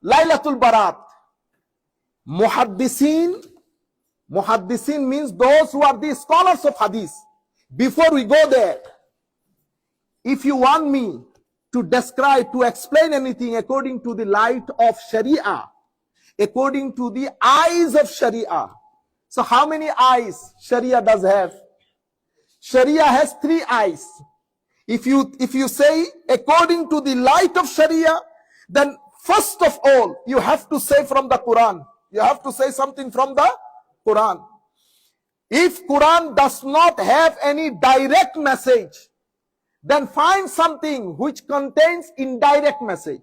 Laylatul Barat. Muhaddisin means those who are the scholars of hadith. Before we go there, if you want me to describe, to explain anything according to the light of Sharia, according to the eyes of Sharia. So how many eyes Sharia does have? Sharia has 3 eyes. If you say according to the light of Sharia, then first of all, you have to say from the Quran. You have to say something from the Quran. If Quran does not have any direct message, then find something which contains indirect message.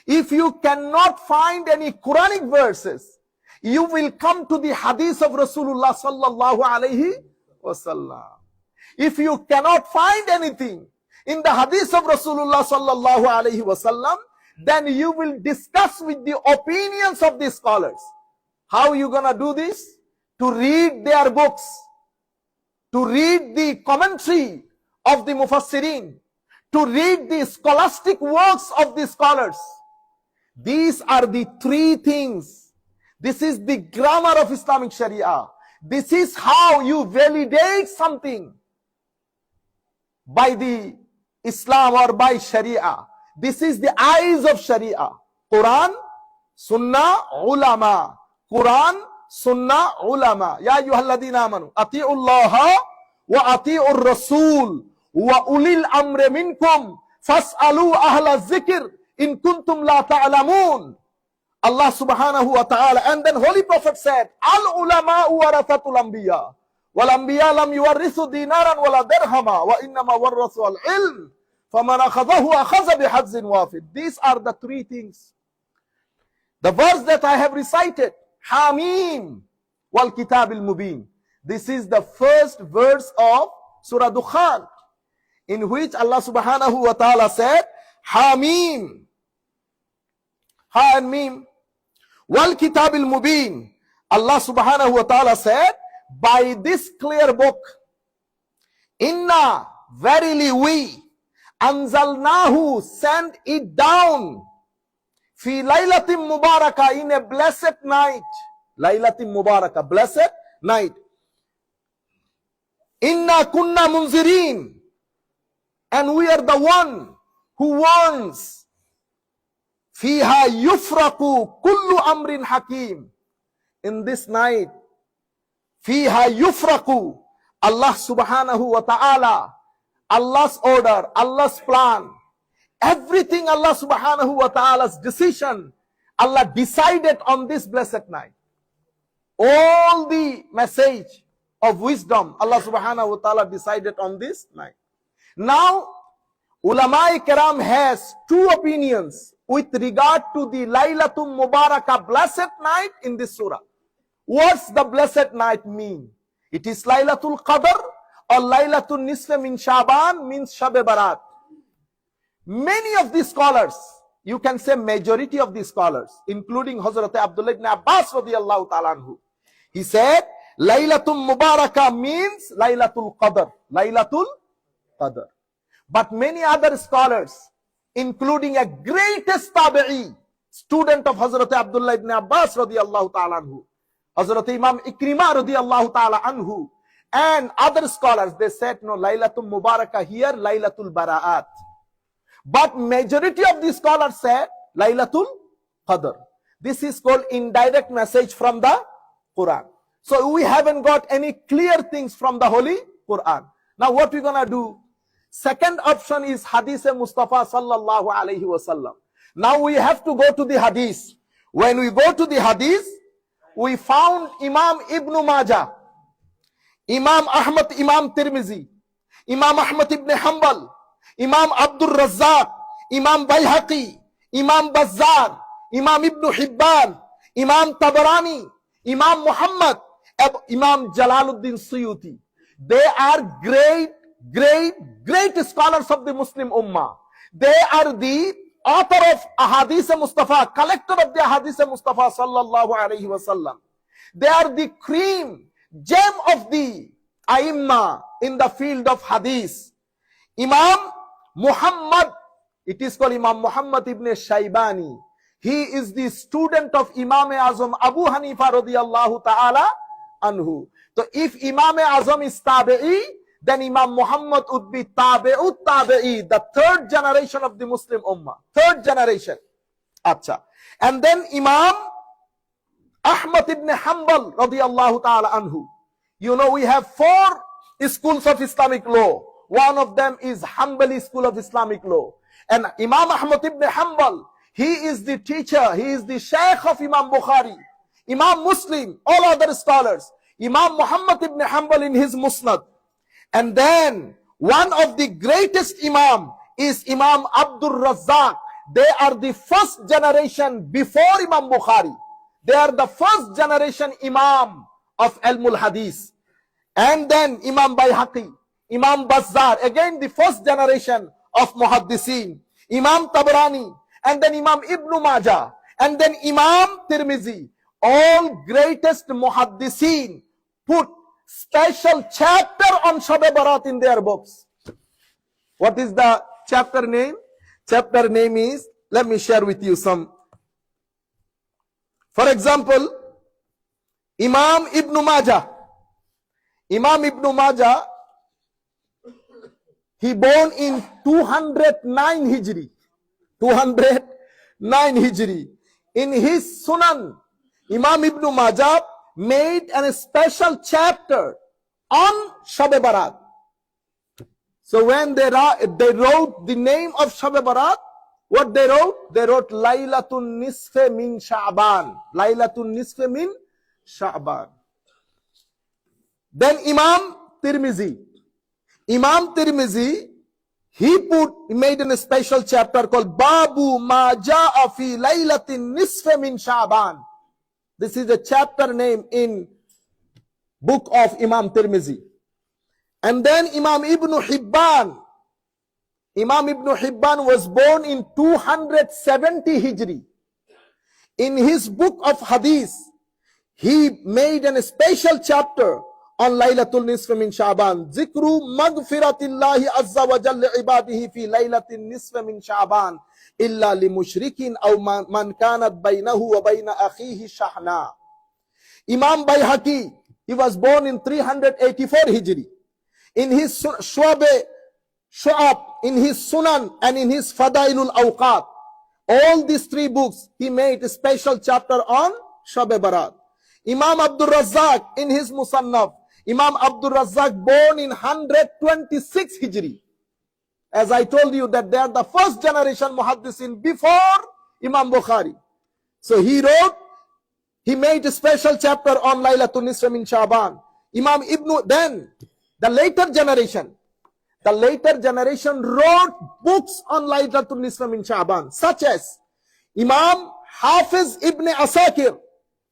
If you cannot find any Quranic verses, you will come to the hadith of Rasulullah sallallahu alaihi wasallam. If you cannot find anything in the hadith of Rasulullah sallallahu alaihi wasallam, then you will discuss with the opinions of the scholars. How are you gonna do this? To read their books, to read the commentary of the Mufassirin, to read the scholastic works of the scholars. These are the 3 things. This is the grammar of Islamic Sharia. This is how you validate something by the Islam or by Sharia. This is the eyes of Sharia. Quran, Sunnah, Ulama. Quran, Sunnah, Ulama. Ya ayyuhalladhina amanu. Ati'ullaha wa ati'ur Rasul wa ulil amri minkum. Fas'alu ahla zikr in kuntum la ta'lamun. Allah subhanahu wa ta'ala. And then Holy Prophet said, Al ulama warathatul anbiya. Wal anbiya lam yuwarrithu dinaran wala dirhama. Wa innama warrathu al ilm. فَمَنْ أَخَذَهُ أَخَذَ بِحَظٍ وَافٍ. These are the 3 things. The verse that I have recited, Hamim wal Kitab al-Mubin. This is the first verse of Surah Dukhan, in which Allah subhanahu wa ta'ala said, Hamim, Ha and Mim, wal Kitab al-Mubin. Allah subhanahu wa ta'ala said, by this clear book, Inna, verily we, Anzalnahu, send it down. Fi laylatin mubarakah, in a blessed night. Laylatin mubarakah, blessed night. Inna kunna munzirin. And we are the one who warns. Fiha yufraku kullu amrin hakim. In this night, Fiha yufraku, Allah subhanahu wa ta'ala, Allah's order, Allah's plan, everything Allah subhanahu wa ta'ala's decision, Allah decided on this blessed night. All the message of wisdom, Allah subhanahu wa ta'ala decided on this night. Now, Ulama Kiram has 2 opinions with regard to the Laylatul Mubarakah, blessed night in this surah. What's the blessed night mean? It is Laylatul Qadr, or Laylatul Nisfa min Shaban, means Shab-e Barat. Many of these scholars, you can say majority of these scholars, including Hazrat Abdullah ibn Abbas radiyallahu ta'ala anhu, he said, Laylatul Mubarakah means Laylatul Qadr. Laylatul Qadr. But many other scholars, including a greatest tabi'i, student of Hazrat Abdullah ibn Abbas radiyallahu ta'ala anhu, Hazrat Imam Ikrimah radiyallahu ta'ala anhu, and other scholars, they said, no, Laylatul Mubarakah here, Laylatul Bara'at. But majority of the scholars said, Laylatul Qadr. This is called indirect message from the Quran. So we haven't got any clear things from the Holy Quran. Now what we're gonna do? Second option is Hadith Mustafa sallallahu alaihi wasallam. Now we have to go to the Hadith. When we go to the Hadith, we found Imam Ibn Majah, Imam Ahmad, Imam Tirmizi, Imam Ahmad ibn Hanbal, Imam Abdul Razzaq, Imam Bayhaqi, Imam Bazzar, Imam Ibn Hibban, Imam Tabarani, Imam Muhammad, Imam Jalaluddin Suyuti. They are great scholars of the Muslim Ummah. They are the author of Ahadith Mustafa, collector of the Ahadith Mustafa sallallahu alaihi wasallam. They are the cream, gem of the Aimma in the field of Hadith. Imam Muhammad, it is called Imam Muhammad ibn Shaybani. he is the student of Imam Azam Abu Hanifa radiyallahu ta'ala anhu. So if Imam Azam is tabi'i, then Imam Muhammad would be tabi'ut tabi'i, the third generation of the Muslim Ummah. Third generation. Acha. And then Imam Ahmad ibn Hanbal radiyallahu ta'ala anhu. You know, we have 4 schools of Islamic law. One of them is Hanbali school of Islamic law. And Imam Ahmad ibn Hanbal, he is the teacher, he is the Shaykh of Imam Bukhari, Imam Muslim, all other scholars. Imam Muhammad ibn Hanbal in his Musnad. And then one of the greatest Imam is Imam Abdul Razzaq. They are the first generation before Imam Bukhari. They are the first generation Imam of Ilmul Hadith. And then Imam Bayhaqi, Imam Bazzar, again the first generation of Muhaddisin, Imam Tabarani, and then Imam Ibn Majah, and then Imam Tirmizi. All greatest Muhaddisin put special chapter on Shab-e Barat in their books. What is the chapter name? Chapter name is, let me share with you some. For example, Imam Ibn Majah. Imam Ibn Majah, he born in 209 Hijri. 209 Hijri. In his Sunan, Imam Ibn Majah made a special chapter on Shab-e Barat. So when they wrote the name of Shab-e Barat, what they wrote? They wrote Laylatun Nisfe min Sha'ban. Laylatun Nisfe min Sha'ban. Then Imam Tirmizi. Imam Tirmizi, he made a special chapter called Babu Ma Ja'a fi Laylatin Nisfe min Sha'ban. This is a chapter name in book of Imam Tirmizi. And then Imam Ibn Hibban. Imam Ibn Hibban was born in 270 Hijri. In his book of Hadith, he made a special chapter on Laylatul Nisf min Sha'ban. Zikru maghfiratillahi azza wa jalla ibadihi fi Laylatin Nisf min Sha'ban illa li mushrikin aw man kanat baynahu wa bayna akhihi shahna. Imam Bayhaqi, he was born in 384 Hijri. In his Shu'ab, in his Sunan, and in his Fadailul Awqat, all these 3 books, he made a special chapter on Shab-e Barat. Imam Abdul Razzaq, in his Musannaf, Imam Abdul Razzaq born in 126 Hijri. As I told you that they are the first generation Muhaddisin before Imam Bukhari. So he made a special chapter on Laylatul Nisf min Sha'ban. Then the later generation wrote books on Laylatul Nisf min Sha'ban, such as Imam Hafiz Ibn Asakir.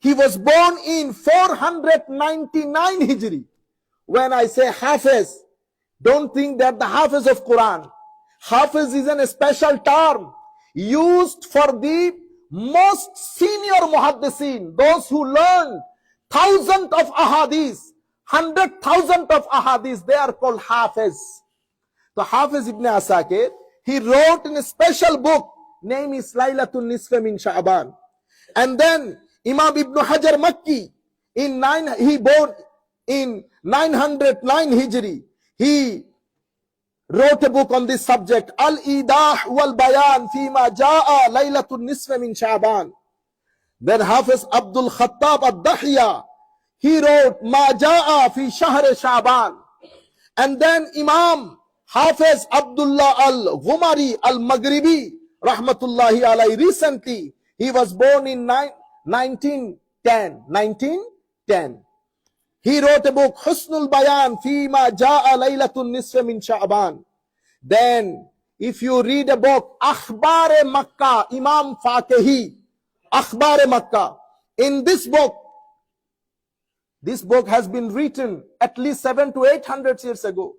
He was born in 499 Hijri. When I say Hafiz, don't think that the Hafiz of Quran. Hafiz is a special term used for the most senior Muhaddisin, those who learn thousands of ahadith, 100,000 of ahadith, they are called Hafiz. So Hafiz Ibn Asakir, he wrote in a special book, name is Laylatul Nisf min Sha'ban. And then Imam Ibn Hajar Makki, he born in 909 Hijri. He wrote a book on this subject, Al-Idah wal-Bayan Fima Ja'a Laylatul Nisf min Sha'ban. Then Hafiz Abdul Khattab al-Dahiya, he wrote Ma Ja'a fi Shahr Sha'ban. And then Imam Hafiz Abdullah al-Ghumari al-Maghribi, rahmatullahi alayhi, recently, he was born in 1910. He wrote a book, Husnul Bayan Fima Ja'a Laylatul Nisf min Sha'ban. Then, if you read a book, Akhbar Makkah, Imam Faqihi, Akhbar Makkah. In this book has been written at least 700 to 800 years ago.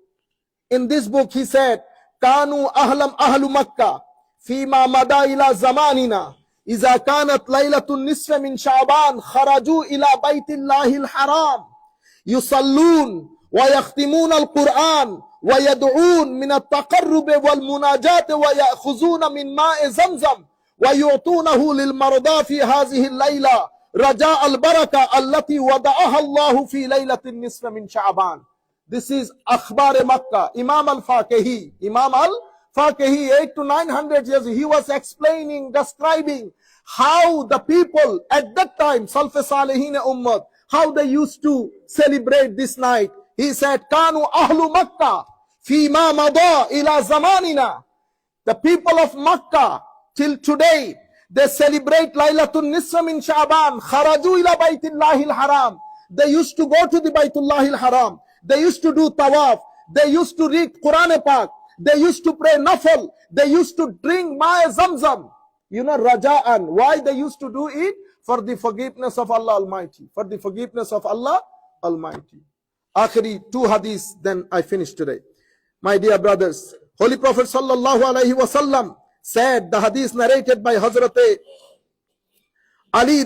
In this book, he said, Kanu ahlu Makkah, Fima Mada ila zamanina. إذا كانت ليلة النصف من شعبان خرجوا إلى بيت الله الحرام يصلون ويختمون القرآن ويدعون من التقرب والمناجاة ويأخذون من ماء زمزم وَيُعْطُونَهُ لِلْمَرْضَى فِي هَذِهِ اللَّيْلَةِ رَجَاءَ الْبَرَكَةِ الَّتِي وَضَعَهَا اللَّهُ فِي لَيْلَةِ النِّصْفِ مِنْ شَعْبَانَ. This is Akhbar Makkah. Imam al-Faqihi 8 to 900 years, he was explaining, describing how the people at that time, Salaf Salihin Ummah, how they used to celebrate this night. He said, Kanu ahlu Makkah fima mada ila zamanina. The people of Makkah till today, they celebrate Laylatul Nisfa min Sha'ban. Kharaju ila Baytillahi al-Haram. They used to go to the Baytullahi al-Haram. They used to do tawaf. They used to read Quran Pak. They used to pray nafal. They used to drink Ma'a Zamzam. You know, Raja'an. Why they used to do it? For the forgiveness of Allah Almighty. For the forgiveness of Allah Almighty. Akhiri 2 hadiths, then I finish today. My dear brothers, Holy Prophet sallallahu alaihi wasallam said, the hadith narrated by Hazrat Ali,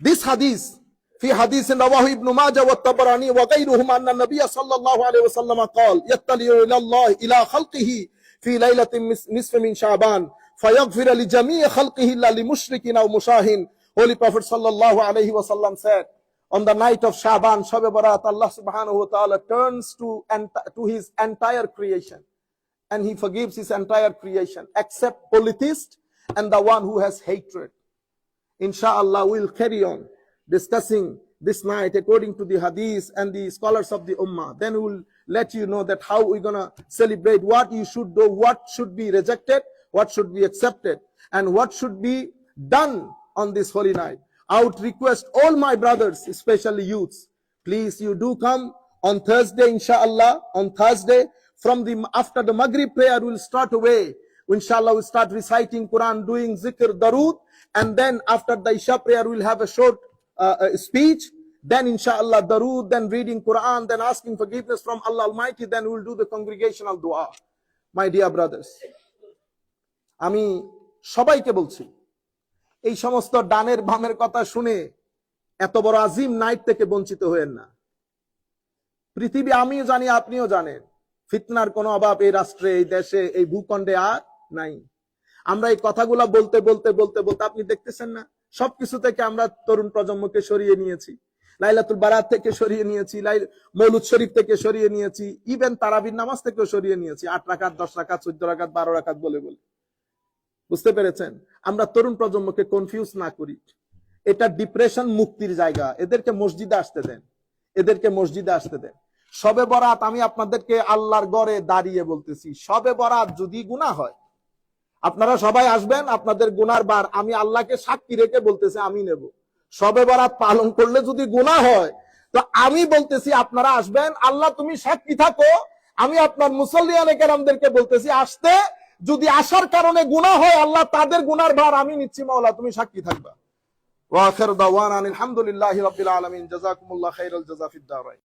this hadith, في حديث رواه ابن ماجه والطبراني وغيرهما أن النبي صلى الله عليه وسلم قال يطلع إلى الله إلى خلقه في ليلة نصف من شعبان فيغفر لجميع خلقه إلا لمشرك أو مشاهن. Holy Prophet sallallahu alaihi wasallam said, on the night of Shaban, Shab Barat, Allah subhanahu wa ta'ala turns to his entire creation, and he forgives his entire creation except polytheist and the one who has hatred. Inshallah, we'll carry on discussing this night according to the hadith and the scholars of the ummah. Then we'll let you know that how we're gonna celebrate, what you should do, what should be rejected, what should be accepted, and what should be done on this holy night. I would request all my brothers, especially youths, please, you do come on Thursday, inshallah. On Thursday, after the Maghrib prayer, we'll start away. Inshallah, we'll start reciting Quran, doing zikr, darood, and then after the Isha prayer, we'll have a short speech. Then inshallah, darood, then reading Quran, then asking forgiveness from Allah Almighty, then we'll do the congregational dua. My dear brothers, আমি সবাইকে বলছি, এই সমস্ত ডানের বামের কথা শুনে এত বড় আজিম নাইট থেকে বঞ্চিত হয়েন না। পৃথিবী আমিও জানি, আপনিও জানেন, ফিতনার কোনো অভাব এই রাষ্ট্রে, এই দেশে, এই ভূখণ্ডে আর নাই। আমরা এই কথাগুলা বলতে বলতে বলতে বলতে আপনি দেখতেছেন না, সবকিছু থেকে আমরা তরুণ প্রজন্মকে সরিয়ে নিয়েছি, লাইলাতুল বারাত থেকে সরিয়ে নিয়েছি, মৌলুদ শরীফ থেকে সরিয়ে নিয়েছি, ইভেন তারাবির নামাজ থেকেও সরিয়ে নিয়েছি, 8 রাকাত 10 রাকাত 14 রাকাত 12 রাকাত বলে বলে। বুঝতে পেরেছেন? আমরা তরুণ প্রজন্মকে কনফিউজ না করি। এটা ডিপ্রেশন মুক্তির জায়গা, এদেরকে মসজিদে আসতে দেন, এদেরকে মসজিদে আসতে দেন। শবে বরাত আমি আপনাদেরকে আল্লাহর ঘরে দাঁড়িয়ে বলতেছি, শবে বরাত যদি গুনাহ হয়, আপনারা সবাই আসবেন, আপনাদের গুনার বার আমি আল্লাহকে সাক্ষী রেখে বলতেছি আমি নেব। শবে বরাত পালন করলে যদি গুনাহ হয়, তো আমি বলতেছি আপনারা আসবেন, আল্লাহ তুমি সাক্ষী থাকো, আমি আপনার মুসল্লিয়ানে কেরামদেরকে বলতেছি আসতে, যদি আসার কারণে গুনাহ হয়, আল্লাহ তাদের গুনার ভার আমি নিচ্ছি, মাওলা তুমি সাক্ষী থাকবা। ওয়া আখিরু দাওয়ানা আলহামদুলিল্লাহি রাব্বিল আলামিন। জাযাকুমুল্লাহু খাইরাল জাযা ফিদ দারাইন।